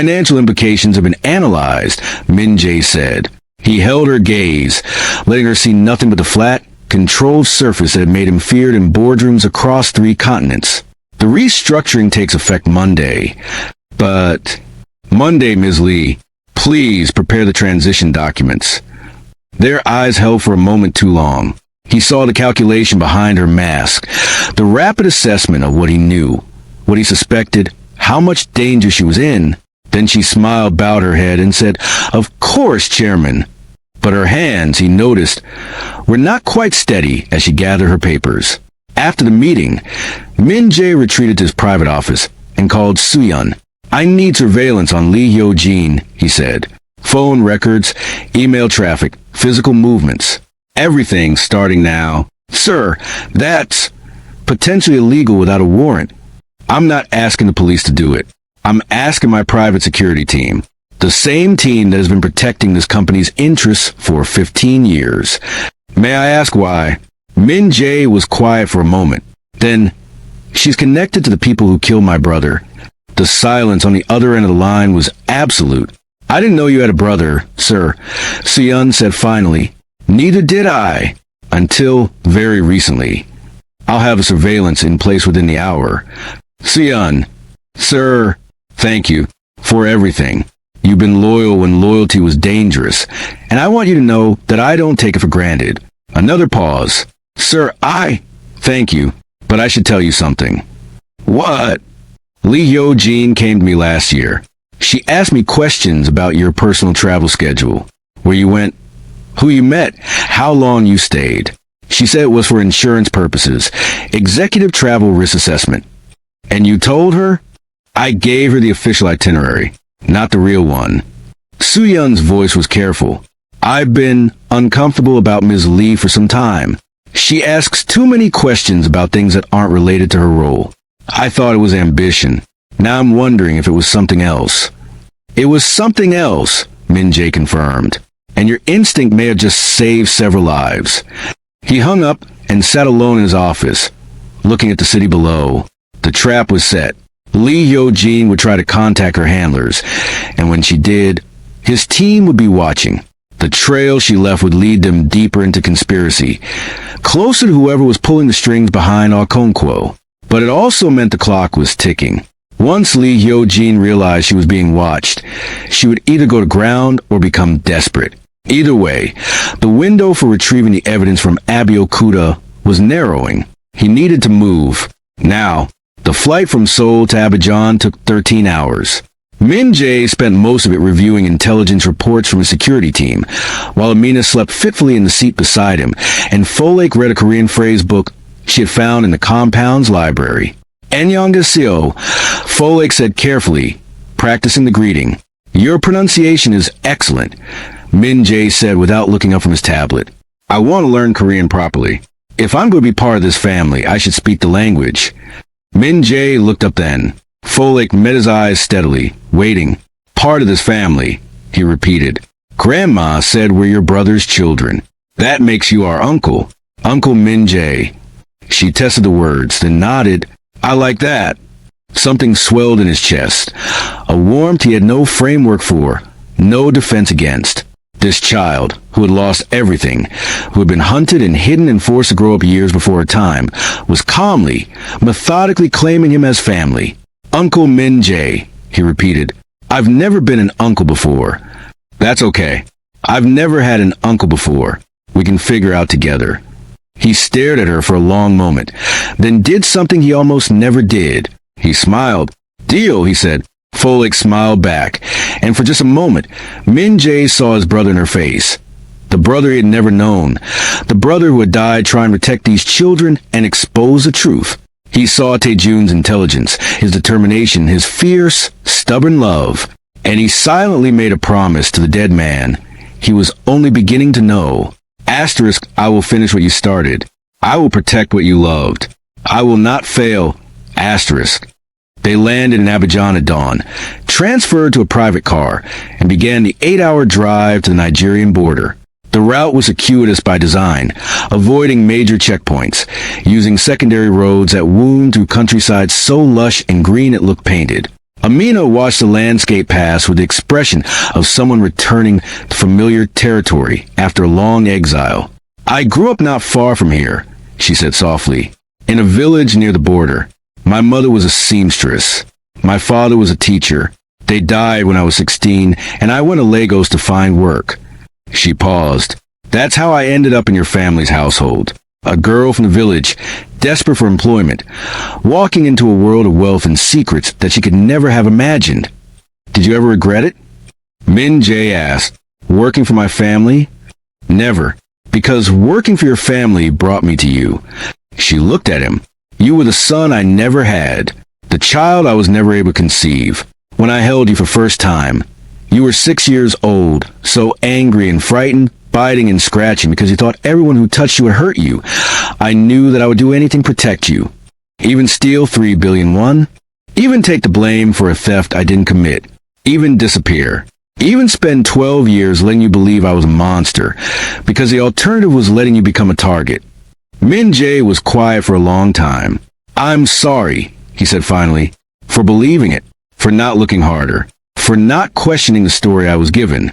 Financial implications have been analyzed, Min Jae said. He held her gaze, letting her see nothing but the flat, controlled surface that had made him feared in boardrooms across 3 continents. The restructuring takes effect Monday. But Monday, Ms. Lee, please prepare the transition documents. Their eyes held for a moment too long. He saw the calculation behind her mask, the rapid assessment of what he knew, what he suspected, how much danger she was in. Then she smiled, bowed her head, and said, "Of course, Chairman." But her hands, he noticed, were not quite steady as she gathered her papers. After the meeting, Min Jae retreated to his private office and called Soo-yeon. "I need surveillance on Lee Hyo-jin," he said. "Phone records, email traffic, physical movements. Everything starting now." "Sir, that's potentially illegal without a warrant." "I'm not asking the police to do it. I'm asking my private security team. The same team that has been protecting this company's interests for 15 years. May I ask why?" Min Jae was quiet for a moment. Then, "She's connected to the people who killed my brother." The silence on the other end of the line was absolute. "I didn't know you had a brother, sir," Soo-yeon said finally. "Neither did I. Until very recently. I'll have a surveillance in place within the hour." "Soo-yeon, sir, thank you for everything. You've been loyal when loyalty was dangerous, and I want you to know that I don't take it for granted." Another pause. "Sir, thank you, but I should tell you something." "What?" "Lee Hyo-jin came to me last year. She asked me questions about your personal travel schedule, where you went, who you met, how long you stayed. She said it was for insurance purposes, executive travel risk assessment. And you told her?" "I gave her the official itinerary, not the real one." Soo-yeon's voice was careful. "I've been uncomfortable about Ms. Lee for some time. She asks too many questions about things that aren't related to her role. I thought it was ambition. Now I'm wondering if it was something else." "It was something else," Min Jae confirmed. "And your instinct may have just saved several lives." He hung up and sat alone in his office, looking at the city below. The trap was set. Lee Hyo-jin would try to contact her handlers, and when she did, his team would be watching. The trail she left would lead them deeper into conspiracy, closer to whoever was pulling the strings behind Okonkwo. But it also meant the clock was ticking. Once Lee Hyo-jin realized she was being watched, she would either go to ground or become desperate. Either way, the window for retrieving the evidence from Abeokuta was narrowing. He needed to move. Now, the flight from Seoul to Abidjan took 13 hours. Min Jae spent most of it reviewing intelligence reports from his security team, while Amina slept fitfully in the seat beside him, and Folake read a Korean phrase book she had found in the compound's library. "Annyeonghaseyo," Folake said carefully, practicing the greeting. "Your pronunciation is excellent," Min Jae said without looking up from his tablet. "I want to learn Korean properly. If I'm going to be part of this family, I should speak the language." Min Jae looked up then. Folake met his eyes steadily, waiting. "Part of this family," he repeated. "Grandma said we're your brother's children. That makes you our uncle. Uncle Min Jae." She tested the words, then nodded. "I like that." Something swelled in his chest. A warmth he had no framework for, no defense against. This child, who had lost everything, who had been hunted and hidden and forced to grow up years before her time, was calmly, methodically claiming him as family. "Uncle Min Jae," he repeated. "I've never been an uncle before." "That's okay. I've never had an uncle before. We can figure out together." He stared at her for a long moment, then did something he almost never did. He smiled. "Deal," he said. Folake smiled back, and for just a moment, Min Jae saw his brother in her face. The brother he had never known. The brother who had died trying to protect these children and expose the truth. He saw Taejun's intelligence, his determination, his fierce, stubborn love, and he silently made a promise to the dead man he was only beginning to know. Asterisk, "I will finish what you started. I will protect what you loved. I will not fail." Asterisk. They landed in Abidjan at dawn, transferred to a private car, and began the 8-hour drive to the Nigerian border. The route was circuitous by design, avoiding major checkpoints, using secondary roads that wound through countryside so lush and green it looked painted. Amina watched the landscape pass with the expression of someone returning to familiar territory after a long exile. I grew up not far from here, she said softly, in a village near the border. My mother was a seamstress. My father was a teacher. They died when I was 16, and I went to Lagos to find work. She paused. That's how I ended up in your family's household. A girl from the village, desperate for employment, walking into a world of wealth and secrets that she could never have imagined. Did you ever regret it? Min Jae asked. Working for my family? Never, because working for your family brought me to you. She looked at him. You were the son I never had, the child I was never able to conceive. When I held you for first time, you were 6 years old, so angry and frightened, biting and scratching because you thought everyone who touched you would hurt you. I knew that I would do anything to protect you. Even steal 3 billion won. Even take the blame for a theft I didn't commit. Even disappear. Even spend 12 years letting you believe I was a monster, because the alternative was letting you become a target. Min Jae was quiet for a long time. I'm sorry, he said finally, for believing it, for not looking harder, for not questioning the story I was given.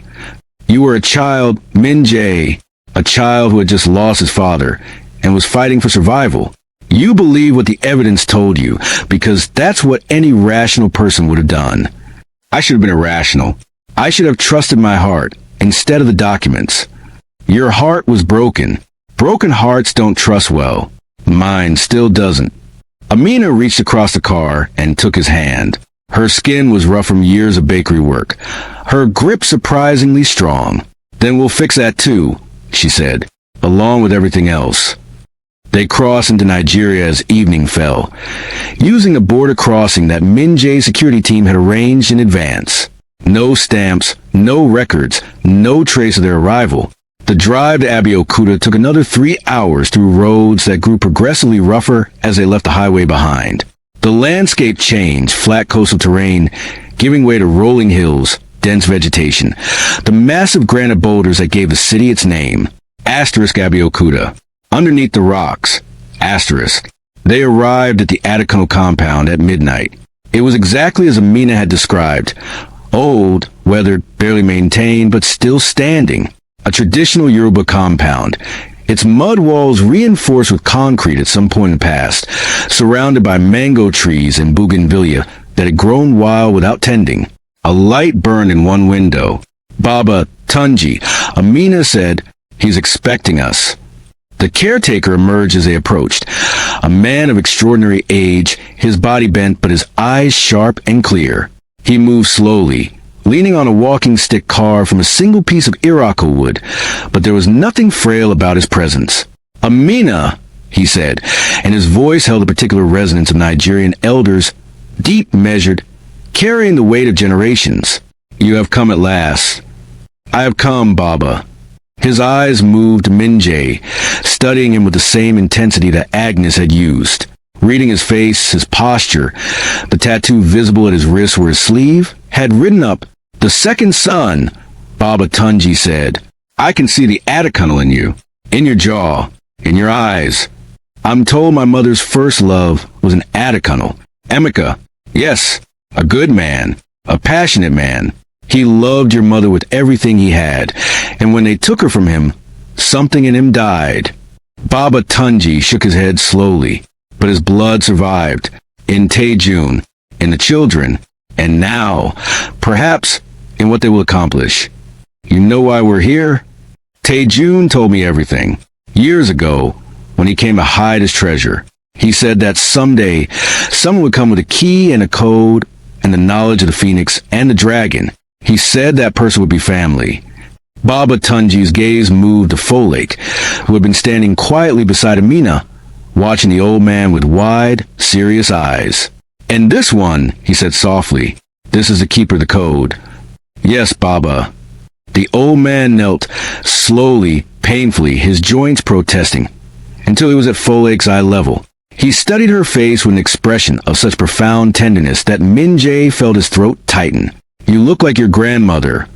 You were a child, Min Jae, a child who had just lost his father and was fighting for survival. You believed what the evidence told you, because that's what any rational person would have done. I should have been irrational. I should have trusted my heart instead of the documents. Your heart was broken. Broken hearts don't trust well. Mine still doesn't. Amina reached across the car and took his hand. Her skin was rough from years of bakery work. Her grip surprisingly strong. Then we'll fix that too, she said, along with everything else. They crossed into Nigeria as evening fell, using a border crossing that Min Jae's security team had arranged in advance. No stamps, no records, no trace of their arrival. The drive to Abeokuta took another 3 hours through roads that grew progressively rougher as they left the highway behind. The landscape changed, flat coastal terrain, giving way to rolling hills, dense vegetation, the massive granite boulders that gave the city its name, Abeokuta. Underneath the rocks, they arrived at the Adekono compound at midnight. It was exactly as Amina had described. Old, weathered, barely maintained, but still standing. A traditional Yoruba compound. Its mud walls reinforced with concrete at some point in the past, surrounded by mango trees and bougainvillea that had grown wild without tending. A light burned in one window. Baba Tunji, Amina said, he's expecting us. The caretaker emerged as they approached. A man of extraordinary age, his body bent but his eyes sharp and clear. He moved slowly, leaning on a walking stick carved from a single piece of iroko wood, but there was nothing frail about his presence. Amina, he said, and his voice held a particular resonance of Nigerian elders, deep, measured, carrying the weight of generations. You have come at last. I have come, Baba. His eyes moved to Min Jae, studying him with the same intensity that Agnes had used. Reading his face, his posture, the tattoo visible at his wrist where his sleeve had written up, "The second son," Baba Tunji said. I can see the Adekono in you, in your jaw, in your eyes. I'm told my mother's first love was an Adekono. Emeka, yes, a good man, a passionate man. He loved your mother with everything he had, and when they took her from him, something in him died. Baba Tunji shook his head slowly, but his blood survived, in Taejun, in the children, and now, perhaps, in what they will accomplish. You know why we're here? Taejun told me everything. Years ago, when he came to hide his treasure, he said that someday, someone would come with a key and a code, and the knowledge of the phoenix and the dragon. He said that person would be family. Baba Tunji's gaze moved to Folake, who had been standing quietly beside Amina, watching the old man with wide, serious eyes. And this one, he said softly, this is the keeper of the code. Yes, Baba. The old man knelt, slowly, painfully, his joints protesting, until he was at Folake's eye level. He studied her face with an expression of such profound tenderness that Min Jae felt his throat tighten. You look like your grandmother,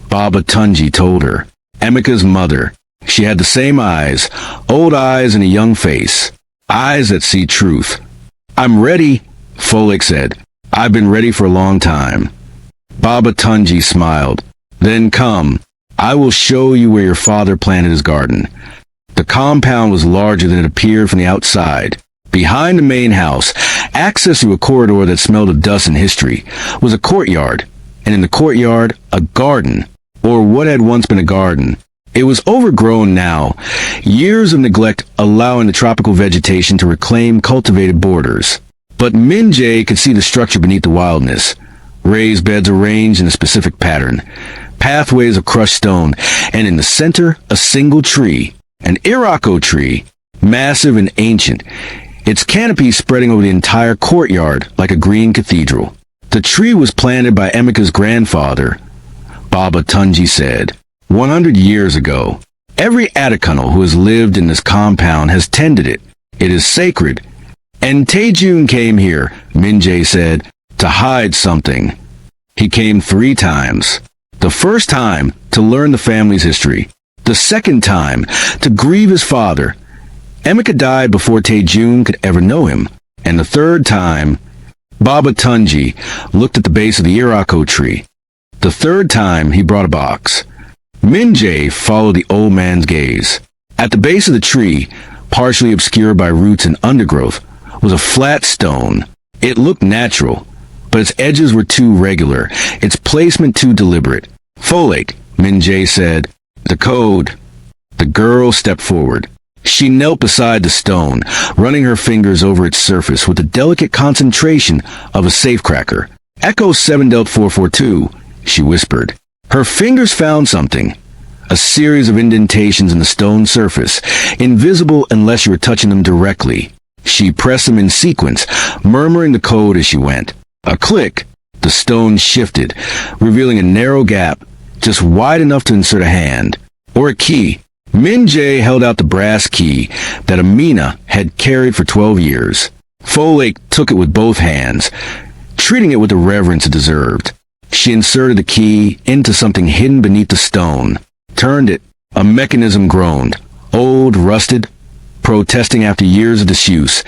Baba Tunji told her. Emeka's mother. She had the same eyes, old eyes and a young face. Eyes that see truth. I'm ready, Folake said. I've been ready for a long time. Baba Tunji smiled. Then come. I will show you where your father planted his garden. The compound was larger than it appeared from the outside. Behind the main house, access through a corridor that smelled of dust and history, was a courtyard, and in the courtyard, a garden, or what had once been a garden. It was overgrown now, years of neglect allowing the tropical vegetation to reclaim cultivated borders. But Min-jae could see the structure beneath the wildness. Raised beds arranged in a specific pattern, pathways of crushed stone, and in the center, a single tree, an Irako tree, massive and ancient, its canopy spreading over the entire courtyard like a green cathedral. The tree was planted by Emeka's grandfather, Baba Tunji said, 100 years ago. Every Atakunal who has lived in this compound has tended it. It is sacred. And Taejun came here, Min-jae said, to hide something. He came 3 times. The first time, to learn the family's history. The second time, to grieve his father. Emeka died before Taejun could ever know him. And the third time, Baba Tunji looked at the base of the Irako tree. The third time, he brought a box. Min-jae followed the old man's gaze. At the base of the tree, partially obscured by roots and undergrowth, was a flat stone. It looked natural, but its edges were too regular, its placement too deliberate. Folate, Min-jae said. The code. The girl stepped forward. She knelt beside the stone, running her fingers over its surface with the delicate concentration of a safecracker. Echo 7-442, she whispered. Her fingers found something. A series of indentations in the stone surface, invisible unless you were touching them directly. She pressed them in sequence, murmuring the code as she went. A click. The stone shifted, revealing a narrow gap, just wide enough to insert a hand. Or a key. Min-jae held out the brass key that Amina had carried for 12 years. Folake took it with both hands, treating it with the reverence it deserved. She inserted the key into something hidden beneath the stone, turned it. A mechanism groaned, old, rusted, protesting after years of disuse,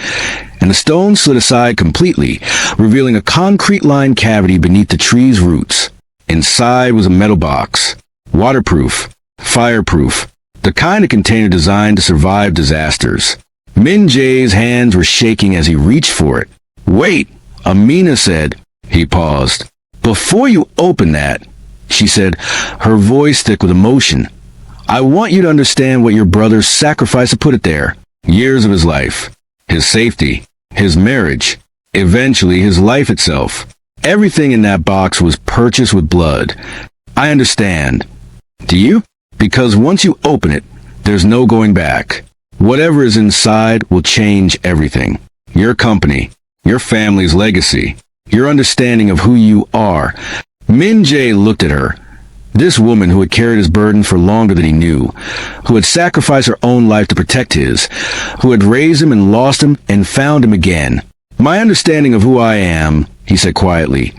and the stone slid aside completely, revealing a concrete-lined cavity beneath the tree's roots. Inside was a metal box, waterproof, fireproof, the kind of container designed to survive disasters. Min-jae's hands were shaking as he reached for it. Wait, Amina said. He paused. Before you open that, she said, her voice thick with emotion, I want you to understand what your brother sacrificed to put it there. Years of his life, his safety, his marriage, eventually his life itself. Everything in that box was purchased with blood. I understand. Do you? Because once you open it, there's no going back. Whatever is inside will change everything. Your company, your family's legacy, your understanding of who you are. Min-jae looked at her. This woman who had carried his burden for longer than he knew, who had sacrificed her own life to protect his, who had raised him and lost him and found him again. My understanding of who I am, he said quietly,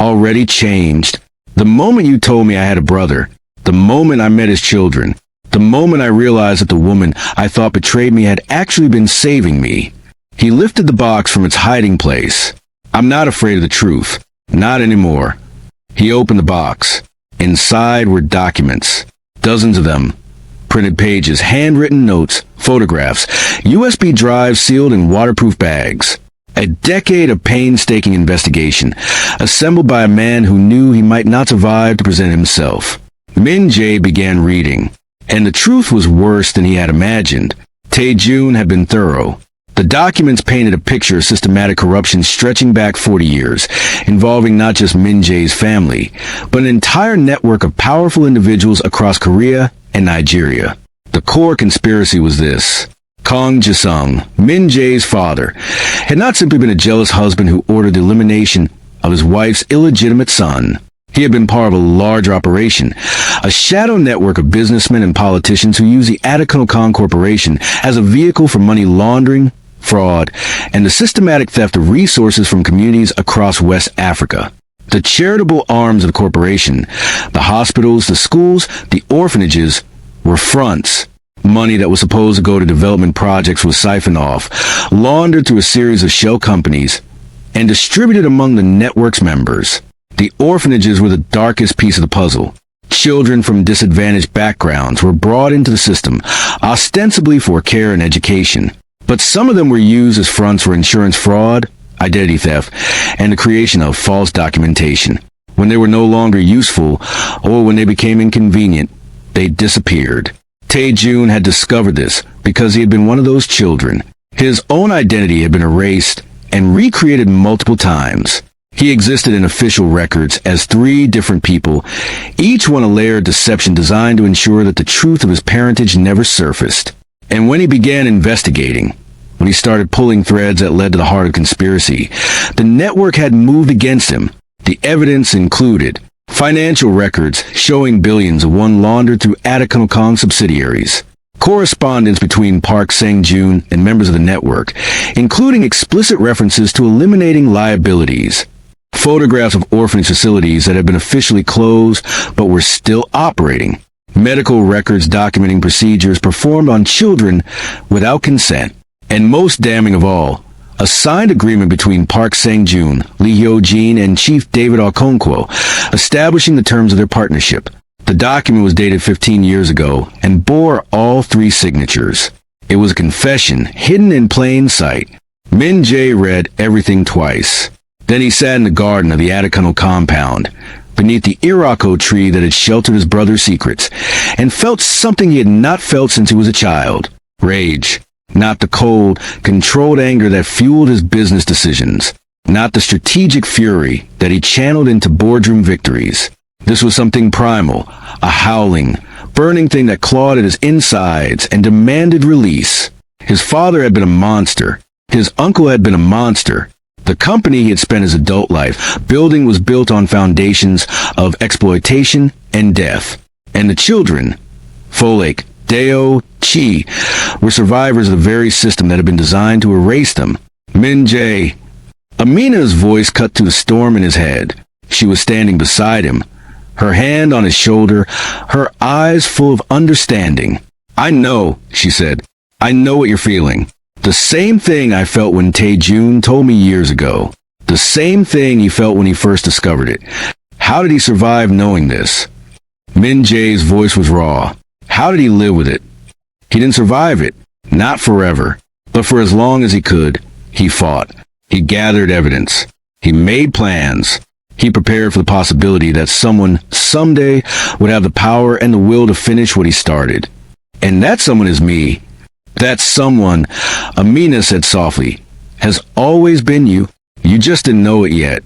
already changed. The moment you told me I had a brother, the moment I met his children, the moment I realized that the woman I thought betrayed me had actually been saving me. He lifted the box from its hiding place. I'm not afraid of the truth. Not anymore. He opened the box. Inside were documents, dozens of them, printed pages, handwritten notes, photographs, USB drives sealed in waterproof bags. A decade of painstaking investigation, assembled by a man who knew he might not survive to present himself. Min-jae began reading, and the truth was worse than he had imagined. Taejun had been thorough. The documents painted a picture of systematic corruption stretching back 40 years, involving not just Min-jae's family, but an entire network of powerful individuals across Korea and Nigeria. The core conspiracy was this. Kang Ji-sung, Min-jae's father, had not simply been a jealous husband who ordered the elimination of his wife's illegitimate son. He had been part of a larger operation, a shadow network of businessmen and politicians who used the Afro-Korean Corporation as a vehicle for money laundering, fraud, and the systematic theft of resources from communities across West Africa. The charitable arms of the corporation, the hospitals, the schools, the orphanages, were fronts. Money that was supposed to go to development projects was siphoned off, laundered through a series of shell companies, and distributed among the network's members. The orphanages were the darkest piece of the puzzle. Children from disadvantaged backgrounds were brought into the system, ostensibly for care and education. But some of them were used as fronts for insurance fraud, identity theft, and the creation of false documentation. When they were no longer useful, or when they became inconvenient, they disappeared. Tae-jun had discovered this because he had been one of those children. His own identity had been erased and recreated multiple times. He existed in official records as 3 different people, each one a layer of deception designed to ensure that the truth of his parentage never surfaced. And when he began investigating, when he started pulling threads that led to the heart of conspiracy, the network had moved against him. The evidence included financial records showing billions of won laundered through AfroKorean subsidiaries, correspondence between Park Sang-joon and members of the network, including explicit references to eliminating liabilities, photographs of orphanage facilities that had been officially closed but were still operating, medical records documenting procedures performed on children without consent, and most damning of all, a signed agreement between Park Sang-joon, Lee Hyo-jin, and Chief David Okonkwo, establishing the terms of their partnership. The document was dated 15 years ago and bore all 3 signatures. It was a confession hidden in plain sight. Min Jae read everything twice. Then he sat in the garden of the Atakano compound, beneath the Irako tree that had sheltered his brother's secrets, and felt something he had not felt since he was a child. Rage. Not the cold, controlled anger that fueled his business decisions. Not the strategic fury that he channeled into boardroom victories. This was something primal, a howling, burning thing that clawed at his insides and demanded release. His father had been a monster. His uncle had been a monster. The company he had spent his adult life building was built on foundations of exploitation and death. And the children, Folake, Deo, Chi, were survivors of the very system that had been designed to erase them. Min Jae. Amina's voice cut through the storm in his head. She was standing beside him, her hand on his shoulder, her eyes full of understanding. "I know," she said. "I know what you're feeling. The same thing I felt when Tae-jun told me years ago. The same thing he felt when he first discovered it. How did he survive knowing this?" Min Jae's voice was raw. How did he live with it? He didn't survive it. Not forever. But for as long as he could, he fought. He gathered evidence. He made plans. He prepared for the possibility that someone, someday, would have the power and the will to finish what he started. And that someone is me. That someone, Amina said softly, has always been you. You just didn't know it yet.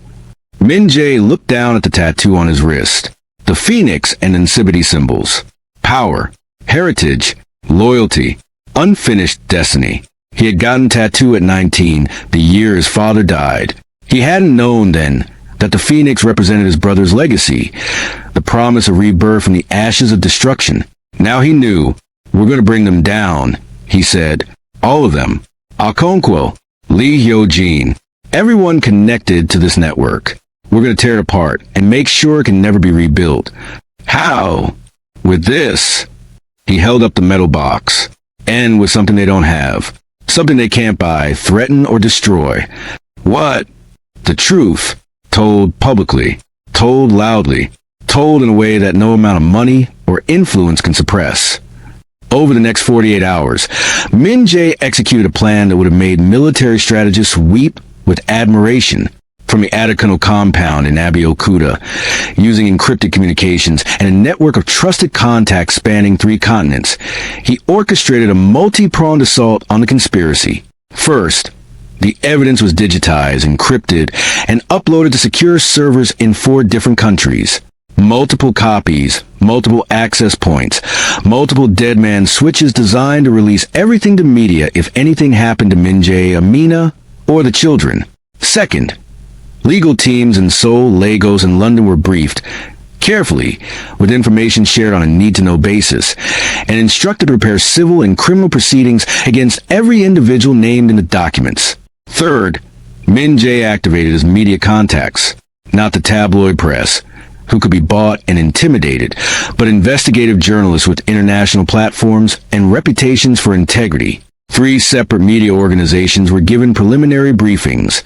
Min Jae looked down at the tattoo on his wrist. The phoenix and insipidity symbols. Power, heritage, loyalty, unfinished destiny. He had gotten tattooed at 19, the year his father died. He hadn't known then that the phoenix represented his brother's legacy, the promise of rebirth from the ashes of destruction. Now he knew. "We're going to bring them down," he said. "All of them. Okonkwo, Lee Hyo-jin, everyone connected to this network. We're going to tear it apart and make sure it can never be rebuilt." "How?" "With this." He held up the metal box. "And with something they don't have. Something they can't buy, threaten, or destroy." "What?" "The truth. Told publicly. Told loudly. Told in a way that no amount of money or influence can suppress." Over the next 48 hours, Min Jae executed a plan that would have made military strategists weep with admiration. From the Atakano compound in Abeokuta, using encrypted communications and a network of trusted contacts spanning 3 continents, he orchestrated a multi-pronged assault on the conspiracy. First, the evidence was digitized, encrypted, and uploaded to secure servers in 4 different countries. Multiple copies, multiple access points, multiple deadman switches designed to release everything to media if anything happened to Min Jae, Amina, or the children. Second, legal teams in Seoul, Lagos, and London were briefed, carefully, with information shared on a need-to-know basis, and instructed to prepare civil and criminal proceedings against every individual named in the documents. Third, Min Jae activated his media contacts, not the tabloid press, who could be bought and intimidated, but investigative journalists with international platforms and reputations for integrity. 3 separate media organizations were given preliminary briefings,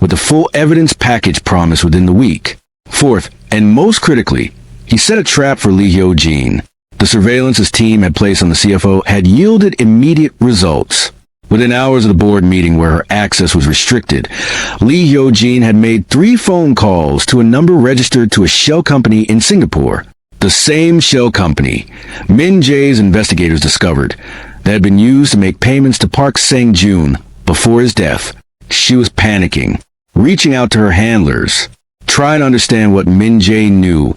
with the full evidence package promised within the week. Fourth, and most critically, he set a trap for Lee Hyo-jin. The surveillance his team had placed on the CFO had yielded immediate results. Within hours of the board meeting where her access was restricted, Lee Hyo-jin had made 3 phone calls to a number registered to a shell company in Singapore. The same shell company Min Jae's investigators discovered that had been used to make payments to Park Sang-joon before his death. She was panicking, reaching out to her handlers, trying to understand what Min Jae knew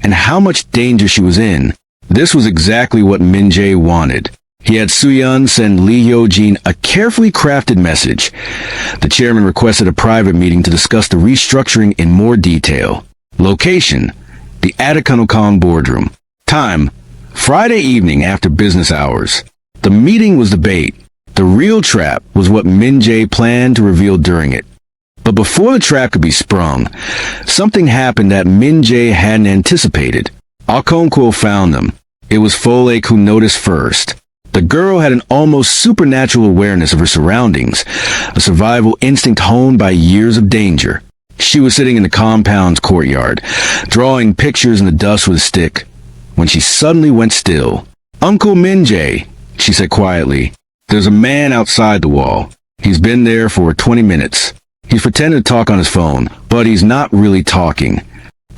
and how much danger she was in. This was exactly what Min Jae wanted. He had Soo-yeon send Lee Hyo-jin a carefully crafted message. The chairman requested a private meeting to discuss the restructuring in more detail. Location: the AfroKorean boardroom. Time: Friday evening after business hours. The meeting was the bait. The real trap was what Min Jae planned to reveal during it. But before the trap could be sprung, something happened that Min Jae hadn't anticipated. AfroKorean found them. It was Folek who noticed first. The girl had an almost supernatural awareness of her surroundings, a survival instinct honed by years of danger. She was sitting in the compound's courtyard, drawing pictures in the dust with a stick, when she suddenly went still. "Uncle Min Jae," she said quietly, "there's a man outside the wall. He's been there for 20 minutes. He's pretending to talk on his phone, but he's not really talking."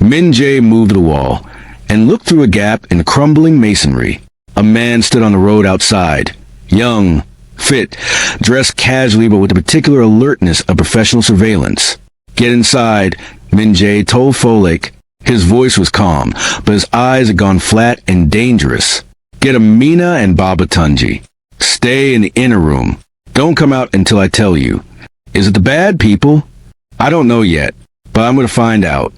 Min Jae moved to the wall and looked through a gap in the crumbling masonry. A man stood on the road outside, young, fit, dressed casually but with the particular alertness of professional surveillance. "Get inside," Min Jae told Folek. His voice was calm, but his eyes had gone flat and dangerous. "Get Amina and Baba Tunji. Stay in the inner room. Don't come out until I tell you." "Is it the bad people?" "I don't know yet, but I'm going to find out."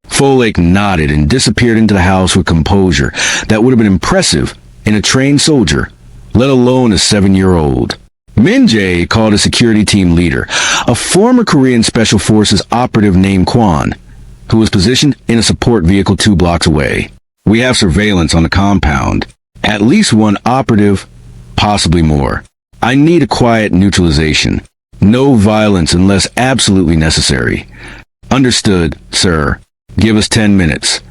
Folek nodded and disappeared into the house with composure that would have been impressive in a trained soldier, let alone a 7-year-old. Min Jae called a security team leader, a former Korean Special Forces operative named Kwon, who was positioned in a support vehicle 2 blocks away. "We have surveillance on the compound. At least 1 operative, possibly more. I need a quiet neutralization. No violence unless absolutely necessary." "Understood, sir. Give us 10 minutes."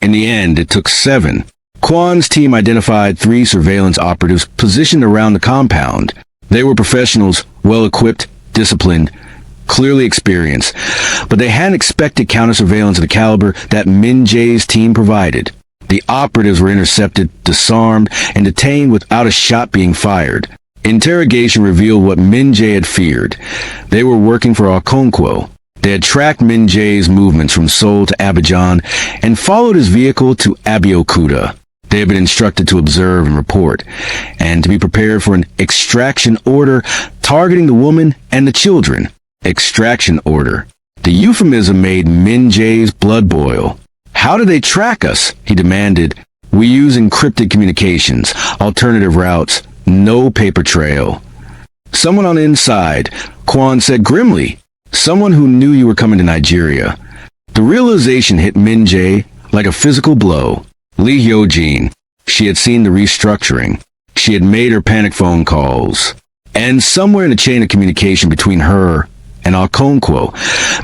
In the end, it took 7. Kwon's team identified 3 surveillance operatives positioned around the compound. They were professionals, well-equipped, disciplined, clearly experienced, but they hadn't expected counter-surveillance of the caliber that Min Jae's team provided. The operatives were intercepted, disarmed, and detained without a shot being fired. Interrogation revealed what Min Jae had feared. They were working for AfroKorean. They had tracked Min Jae's movements from Seoul to Abidjan and followed his vehicle to Abeokuta. They had been instructed to observe and report, and to be prepared for an extraction order targeting the woman and the children. Extraction order. The euphemism made Min Jae's blood boil. "How do they track us?" he demanded. "We use encrypted communications, alternative routes, no paper trail." "Someone on the inside," Kwon said grimly. "Someone who knew you were coming to Nigeria." The realization hit Min Jae like a physical blow. Lee Hyo-jin. She had seen the restructuring. She had made her panic phone calls. And somewhere in the chain of communication between her and AfroKorean,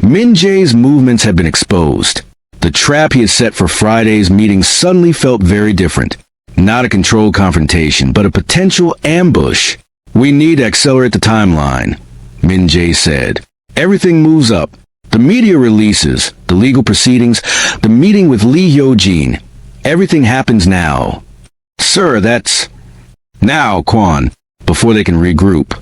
Min Jae's movements had been exposed. The trap he had set for Friday's meeting suddenly felt very different. Not a controlled confrontation, but a potential ambush. "We need to accelerate the timeline," Min Jae said. "Everything moves up. The media releases, the legal proceedings, the meeting with Lee Hyo-jin. Everything happens now." "Sir, that's..." "Now, Kwon, before they can regroup."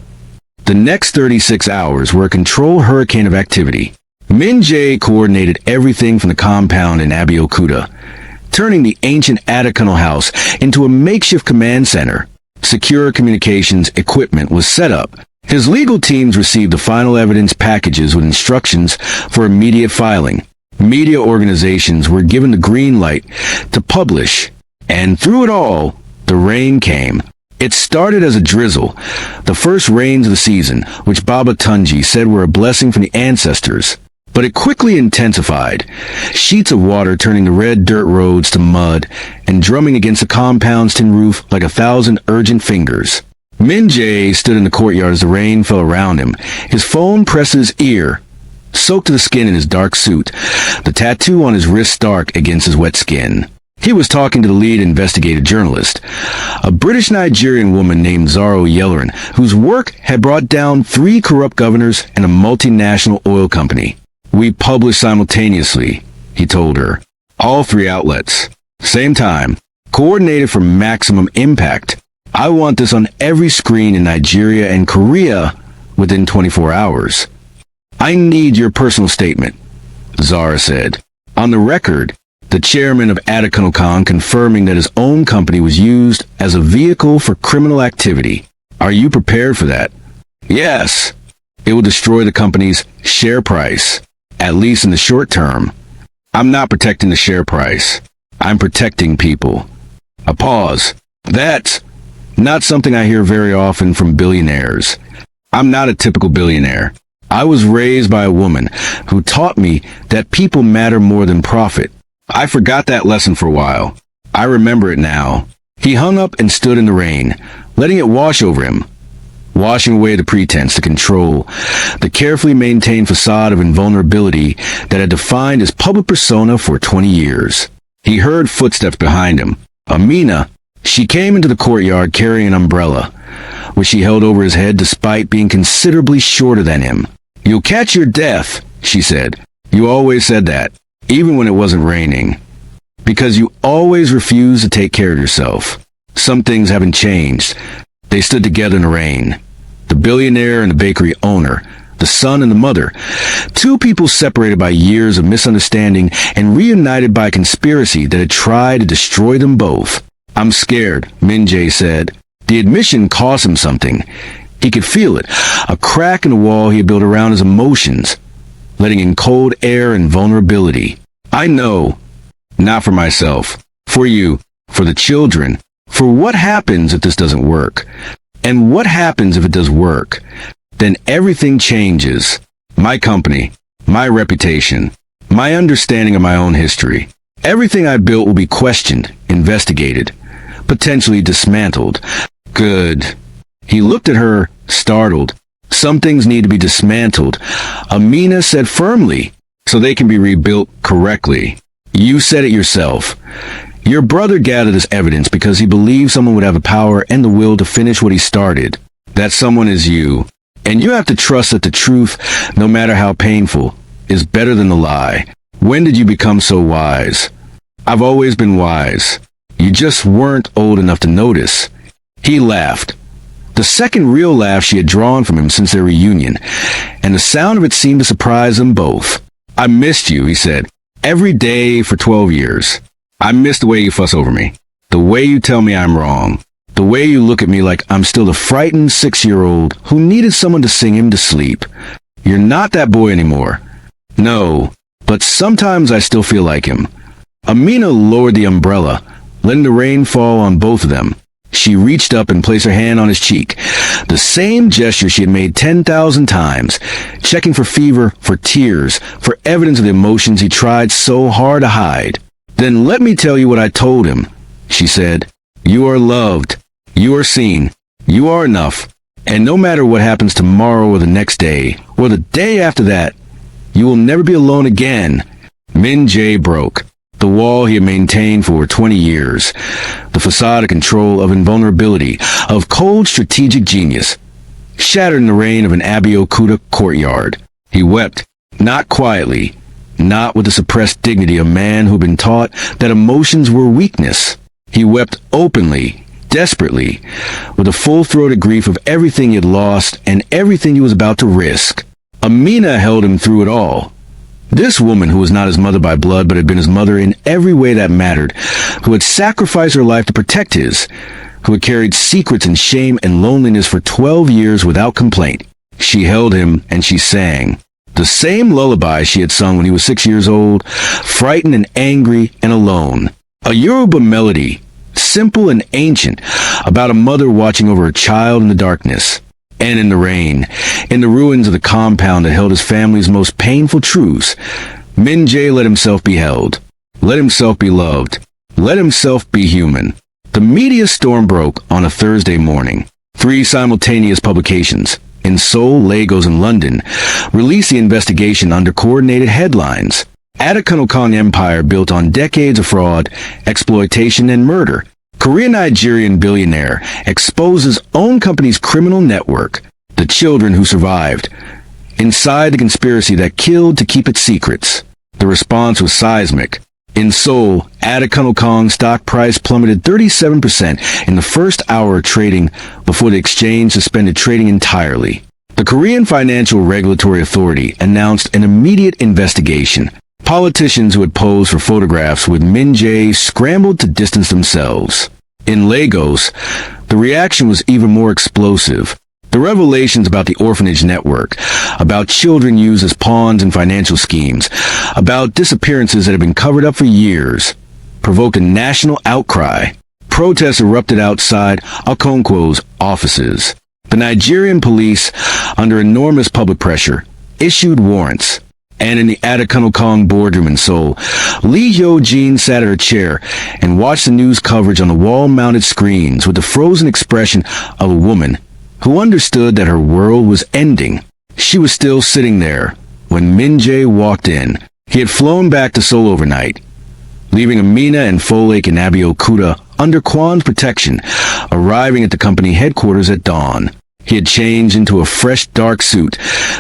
The next 36 hours were a controlled hurricane of activity. Min Jae coordinated everything from the compound in Abeokuta, turning the ancient AfroKorean house into a makeshift command center. Secure communications equipment was set up. His legal teams received the final evidence packages with instructions for immediate filing. Media organizations were given the green light to publish, and through it all, the rain came. It started as a drizzle, the first rains of the season, which Baba Tunji said were a blessing from the ancestors. But it quickly intensified, sheets of water turning the red dirt roads to mud and drumming against the compound's tin roof like 1,000 urgent fingers. Min Jae stood in the courtyard as the rain fell around him, his phone pressed to his ear, soaked to the skin in his dark suit, the tattoo on his wrist stark against his wet skin. He was talking to the lead investigative journalist, a British-Nigerian woman named Zaro Yellerin, whose work had brought down 3 corrupt governors and a multinational oil company. "We publish simultaneously," he told her. "All 3 outlets. Same time. Coordinated for maximum impact. I want this on every screen in Nigeria and Korea within 24 hours. I need your personal statement," Zara said. On the record, the chairman of AfroKorean confirming that his own company was used as a vehicle for criminal activity. "Are you prepared for that?" "Yes. It will destroy the company's share price, at least in the short term." "I'm not protecting the share price. I'm protecting people." A pause. "That's not something I hear very often from billionaires. I'm not a typical billionaire. I was raised by a woman who taught me that people matter more than profit. I forgot that lesson for a while. I remember it now." He hung up and stood in the rain, letting it wash over him, washing away the pretense, the control, the carefully maintained facade of invulnerability that had defined his public persona for 20 years. He heard footsteps behind him. Amina, she came into the courtyard carrying an umbrella, which she held over his head despite being considerably shorter than him. "You'll catch your death," she said. "You always said that, even when it wasn't raining. Because you always refused to take care of yourself. Some things haven't changed." They stood together in the rain. The billionaire and the bakery owner, the son and the mother. 2 people separated by years of misunderstanding and reunited by a conspiracy that had tried to destroy them both. "I'm scared," Min Jae said. The admission cost him something. He could feel it, a crack in the wall he had built around his emotions, letting in cold air and vulnerability. "I know. Not for myself. For you. For the children. For what happens if this doesn't work? And what happens if it does work? Then everything changes. My company. My reputation. My understanding of my own history. Everything I built will be questioned, investigated, potentially dismantled." "Good." He looked at her, startled. "Some things need to be dismantled," Amina said firmly, "so they can be rebuilt correctly. You said it yourself. Your brother gathered this evidence because he believed someone would have the power and the will to finish what he started. That someone is you. And you have to trust that the truth, no matter how painful, is better than the lie. When did you become so wise?" "I've always been wise. You just weren't old enough to notice." He laughed. The second real laugh she had drawn from him since their reunion, and the sound of it seemed to surprise them both. "I missed you," he said. "Every day for 12 years. I miss the way you fuss over me. The way you tell me I'm wrong. The way you look at me like I'm still a frightened 6-year-old who needed someone to sing him to sleep. You're not that boy anymore." "No, but sometimes I still feel like him." Amina lowered the umbrella, letting the rain fall on both of them. She reached up and placed her hand on his cheek, the same gesture she had made 10,000 times, checking for fever, for tears, for evidence of the emotions he tried so hard to hide. "Then let me tell you what I told him," she said. "You are loved. You are seen. You are enough. And no matter what happens tomorrow or the next day, or the day after that, you will never be alone again." Min Jae broke. The wall he had maintained for 20 years. The facade of control, of invulnerability, of cold strategic genius. Shattered in the rain of an Abeokuta courtyard. He wept, not quietly, not with the suppressed dignity of a man who had been taught that emotions were weakness. He wept openly, desperately, with a full-throated grief of everything he had lost and everything he was about to risk. Amina held him through it all. This woman, who was not his mother by blood but had been his mother in every way that mattered, who had sacrificed her life to protect his, who had carried secrets and shame and loneliness for 12 years without complaint. She held him and she sang. The same lullaby she had sung when he was 6 years old, frightened and angry and alone. A Yoruba melody, simple and ancient, about a mother watching over a child in the darkness. And in the rain, in the ruins of the compound that held his family's most painful truths, Min Jae let himself be held, let himself be loved, let himself be human. The media storm broke on a Thursday morning. Three simultaneous publications, in Seoul, Lagos, and London, released the investigation under coordinated headlines. Afro-Korean empire built on decades of fraud, exploitation, and murder. Korean-Nigerian billionaire exposes own company's criminal network. The children who survived. Inside the conspiracy that killed to keep its secrets. The response was seismic. In Seoul, Afro-Korean stock price plummeted 37% in the first hour of trading before the exchange suspended trading entirely. The Korean Financial Regulatory Authority announced an immediate investigation. Politicians who had posed for photographs with Min Jae scrambled to distance themselves. In Lagos, the reaction was even more explosive. The revelations about the orphanage network, about children used as pawns in financial schemes, about disappearances that had been covered up for years, provoked a national outcry. Protests erupted outside Okonkwo's offices. The Nigerian police, under enormous public pressure, issued warrants. And in the Afro-Korean boardroom in Seoul, Lee Hyo-jin sat at her chair and watched the news coverage on the wall-mounted screens with the frozen expression of a woman who understood that her world was ending. She was still sitting there when Min Jae walked in. He had flown back to Seoul overnight, leaving Amina and Folake and Abiyokuta under Kwan's protection, arriving at the company headquarters at dawn. He had changed into a fresh dark suit,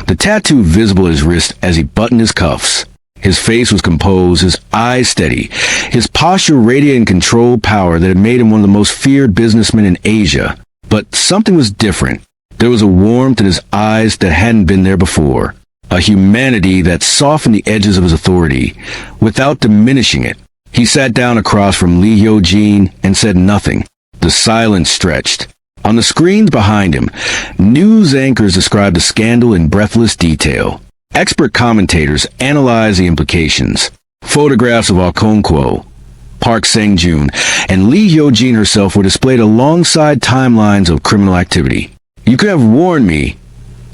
the tattoo visible at his wrist as he buttoned his cuffs. His face was composed, his eyes steady, his posture radiating controlled power that had made him one of the most feared businessmen in Asia. But something was different. There was a warmth in his eyes that hadn't been there before, a humanity that softened the edges of his authority, without diminishing it. He sat down across from Lee Hyo-jin and said nothing. The silence stretched. On the screens behind him, news anchors described the scandal in breathless detail. Expert commentators analyzed the implications. Photographs of Okonkwo, Park Sang-joon, and Lee Hyo-jin herself were displayed alongside timelines of criminal activity. "You could have warned me,"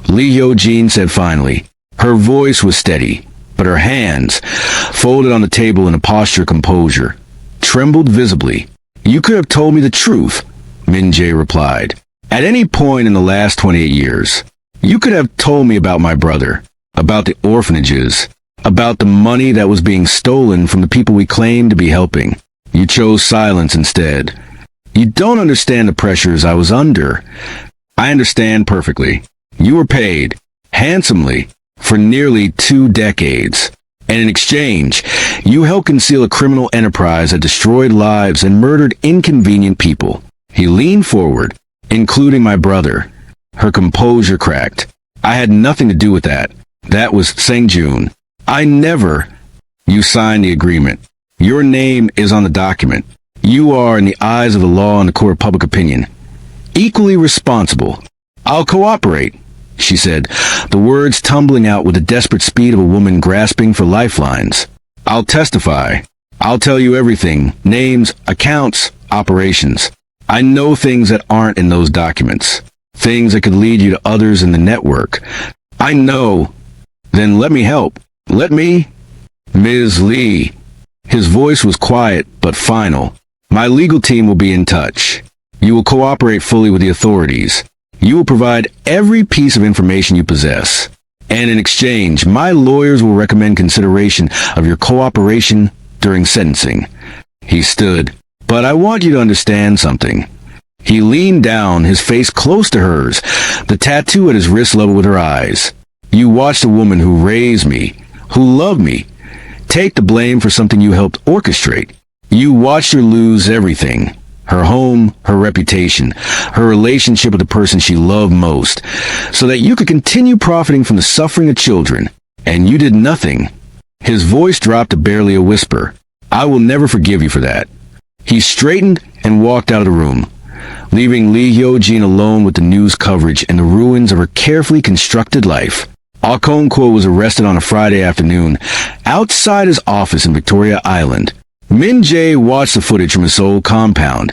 Lee Hyo-jin said finally. Her voice was steady, but her hands, folded on the table in a posture of composure, trembled visibly. "You could have told me the truth," Min Jae replied. "At any point in the last 28 years, you could have told me about my brother, about the orphanages, about the money that was being stolen from the people we claimed to be helping. You chose silence instead. You don't understand the pressures I was under. I understand perfectly. You were paid, handsomely, for nearly 2 decades. And in exchange, you helped conceal a criminal enterprise that destroyed lives and murdered inconvenient people." He leaned forward, including my brother. Her composure cracked. "I had nothing to do with that. That was Sang-joon. I never—" "You signed the agreement. Your name is on the document. You are, in the eyes of the law and the court of public opinion, equally responsible." "I'll cooperate," she said, the words tumbling out with the desperate speed of a woman grasping for lifelines. "I'll testify. I'll tell you everything, names, accounts, operations. I know things that aren't in those documents, things that could lead you to others in the network. I know." "Then let me help. Let me—" "Ms. Lee." His voice was quiet but final. "My legal team will be in touch. You will cooperate fully with the authorities. You will provide every piece of information you possess. And in exchange, my lawyers will recommend consideration of your cooperation during sentencing." He stood. "But I want you to understand something." He leaned down, his face close to hers, the tattoo at his wrist level with her eyes. "You watched a woman who raised me, who loved me, take the blame for something you helped orchestrate. You watched her lose everything. Her home, her reputation, her relationship with the person she loved most, so that you could continue profiting from the suffering of children. And you did nothing." His voice dropped to barely a whisper. "I will never forgive you for that." He straightened and walked out of the room, leaving Lee Hyo-jin alone with the news coverage and the ruins of her carefully constructed life. Okonkwo was arrested on a Friday afternoon, outside his office in Victoria Island. Min Jae watched the footage from his Seoul compound,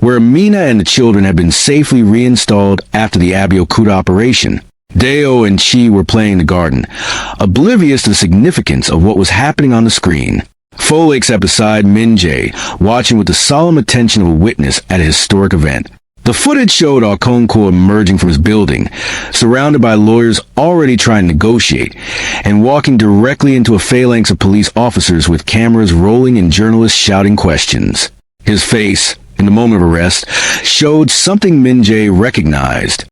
where Amina and the children had been safely reinstalled after the Abiyokuta operation. Deo and Chi were playing in the garden, oblivious to the significance of what was happening on the screen. Folake sat beside Min Jae, watching with the solemn attention of a witness at a historic event. The footage showed Okonkwo emerging from his building, surrounded by lawyers already trying to negotiate, and walking directly into a phalanx of police officers with cameras rolling and journalists shouting questions. His face, in the moment of arrest, showed something Min Jae recognized.